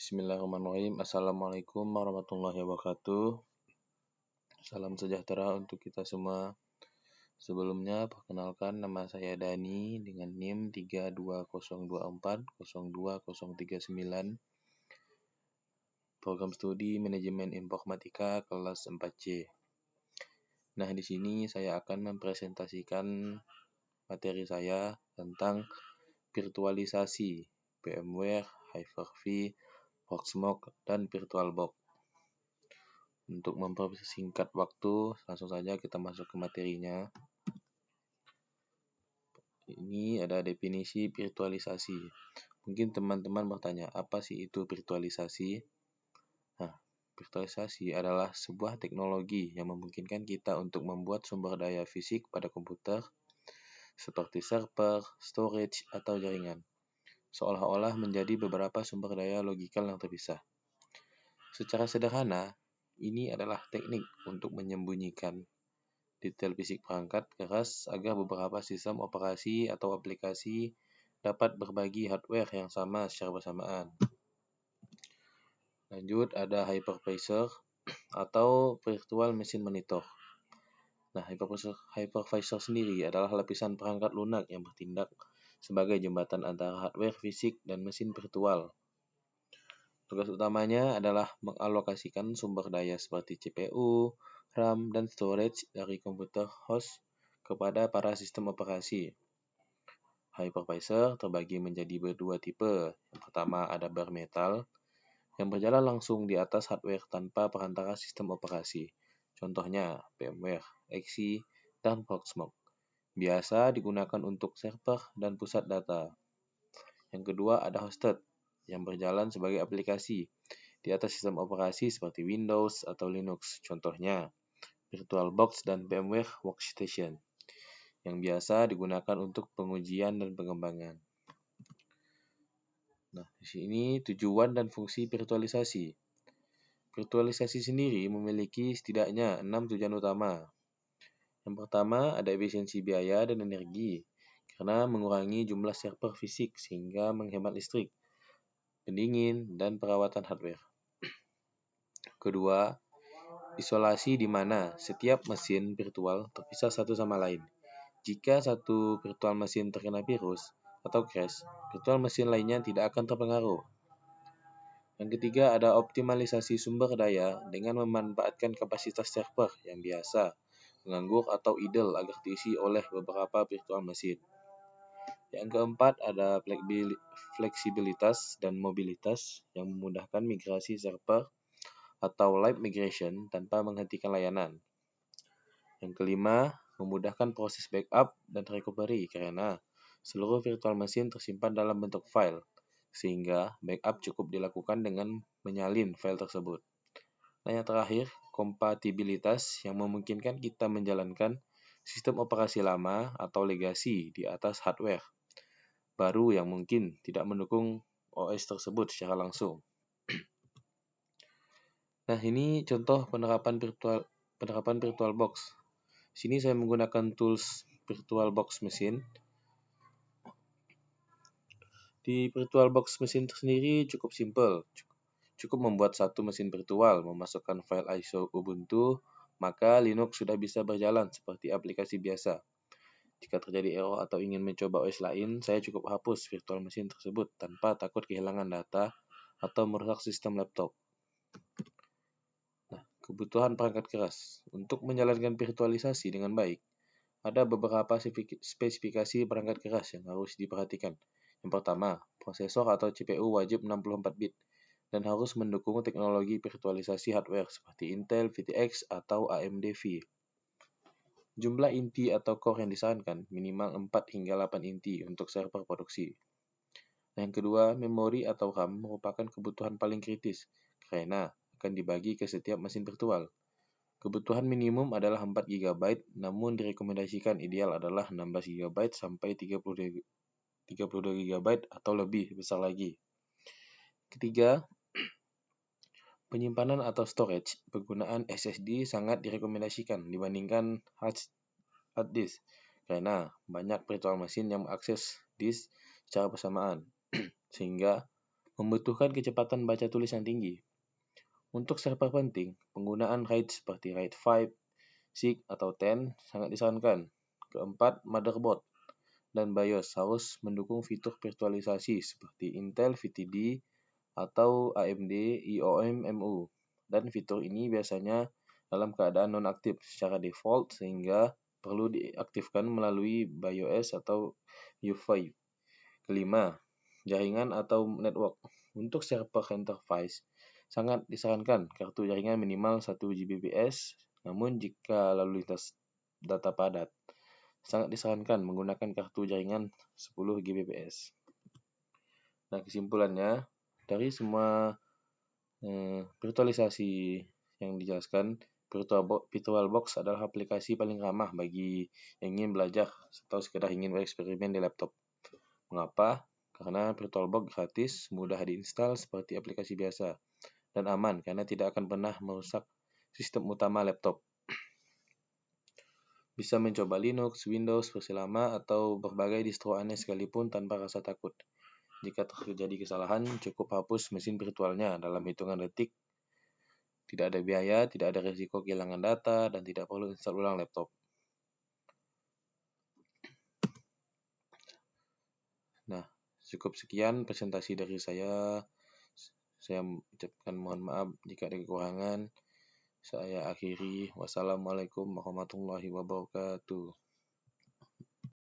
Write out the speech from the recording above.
Bismillahirrahmanirrahim. Assalamualaikum warahmatullahi wabarakatuh. Salam sejahtera untuk kita semua. Sebelumnya, perkenalkan nama saya Dani dengan NIM 32024020039, program studi Manajemen Informatika kelas 4C. Nah, di sini saya akan mempresentasikan materi saya tentang virtualisasi VMware, Hyper-V, Proxmox, dan VirtualBox. Untuk mempersingkat waktu, langsung saja kita masuk ke materinya. Ini ada definisi virtualisasi. Mungkin teman-teman bertanya, apa sih itu virtualisasi? Nah, virtualisasi adalah sebuah teknologi yang memungkinkan kita untuk membuat sumber daya fisik pada komputer, seperti server, storage, atau jaringan, seolah-olah menjadi beberapa sumber daya logikal yang terpisah. Secara sederhana, ini adalah teknik untuk menyembunyikan detail fisik perangkat keras agar beberapa sistem operasi atau aplikasi dapat berbagi hardware yang sama secara bersamaan. Lanjut, ada hypervisor atau virtual machine monitor. Nah, hypervisor sendiri adalah lapisan perangkat lunak yang bertindak sebagai jembatan antara hardware fisik dan mesin virtual. Tugas utamanya adalah mengalokasikan sumber daya seperti CPU, RAM, dan storage dari komputer host kepada para sistem operasi. Hypervisor terbagi menjadi dua tipe. Yang pertama ada bare metal, yang berjalan langsung di atas hardware tanpa perantara sistem operasi. Contohnya VMware, XE, dan Proxmox. Biasa digunakan untuk server dan pusat data. Yang kedua ada hosted, yang berjalan sebagai aplikasi di atas sistem operasi seperti Windows atau Linux. Contohnya VirtualBox dan VMware Workstation, yang biasa digunakan untuk pengujian dan pengembangan. Nah, di sini tujuan dan fungsi virtualisasi. Virtualisasi sendiri memiliki setidaknya 6 tujuan utama. Yang pertama, ada efisiensi biaya dan energi, karena mengurangi jumlah server fisik sehingga menghemat listrik, pendingin, dan perawatan hardware. Kedua, isolasi di mana setiap mesin virtual terpisah satu sama lain. Jika satu virtual mesin terkena virus atau crash, virtual mesin lainnya tidak akan terpengaruh. Yang ketiga, ada optimalisasi sumber daya dengan memanfaatkan kapasitas server yang biasa, menganggur atau idle agar diisi oleh beberapa virtual mesin. Yang keempat, ada fleksibilitas dan mobilitas yang memudahkan migrasi server atau live migration tanpa menghentikan layanan. Yang kelima, memudahkan proses backup dan recovery karena seluruh virtual machine tersimpan dalam bentuk file, sehingga backup cukup dilakukan dengan menyalin file tersebut. Dan yang terakhir, kompatibilitas yang memungkinkan kita menjalankan sistem operasi lama atau legacy di atas hardware baru yang mungkin tidak mendukung OS tersebut secara langsung. Nah, ini contoh penerapan VirtualBox. Sini saya menggunakan tools VirtualBox Machine. Di VirtualBox Machine sendiri cukup simpel. Cukup membuat satu mesin virtual, memasukkan file ISO Ubuntu, maka Linux sudah bisa berjalan seperti aplikasi biasa. Jika terjadi error atau ingin mencoba OS lain, saya cukup hapus virtual machine tersebut tanpa takut kehilangan data atau merusak sistem laptop. Nah, kebutuhan perangkat keras. Untuk menjalankan virtualisasi dengan baik, ada beberapa spesifikasi perangkat keras yang harus diperhatikan. Yang pertama, prosesor atau CPU wajib 64 bit dan harus mendukung teknologi virtualisasi hardware seperti Intel VTX atau AMD V. Jumlah inti atau core yang disarankan minimal 4 hingga 8 inti untuk server produksi. Yang kedua, memori atau RAM merupakan kebutuhan paling kritis karena akan dibagi ke setiap mesin virtual. Kebutuhan minimum adalah 4 GB, namun direkomendasikan ideal adalah 16 GB sampai 32 GB atau lebih besar lagi. Ketiga, penyimpanan atau storage, penggunaan SSD sangat direkomendasikan dibandingkan hard disk, karena banyak virtual machine yang mengakses disk secara bersamaan, sehingga membutuhkan kecepatan baca tulis yang tinggi. Untuk server penting, penggunaan RAID seperti RAID 5, 6, atau 10 sangat disarankan. Keempat, motherboard dan BIOS harus mendukung fitur virtualisasi seperti Intel VTD atau AMD IOM-MU. Dan fitur ini biasanya dalam keadaan nonaktif secara default sehingga perlu diaktifkan melalui BIOS atau UEFI. Kelima, jaringan atau network. Untuk server enterprise, sangat disarankan kartu jaringan minimal 1 Gbps, namun jika lalu lintas data padat, sangat disarankan menggunakan kartu jaringan 10 Gbps. Nah, kesimpulannya, dari semua virtualisasi yang dijelaskan, VirtualBox adalah aplikasi paling ramah bagi yang ingin belajar atau sekedar ingin bereksperimen di laptop. Mengapa? Karena VirtualBox gratis, mudah diinstal seperti aplikasi biasa, dan aman karena tidak akan pernah merusak sistem utama laptop. Bisa mencoba Linux, Windows, versi lama, atau berbagai distro aneh sekalipun tanpa rasa takut. Jika terjadi kesalahan, cukup hapus mesin virtualnya dalam hitungan detik. Tidak ada biaya, tidak ada risiko kehilangan data, dan tidak perlu install ulang laptop. Nah, cukup sekian presentasi dari saya. Saya ucapkan mohon maaf jika ada kekurangan. Saya akhiri. Wassalamualaikum warahmatullahi wabarakatuh.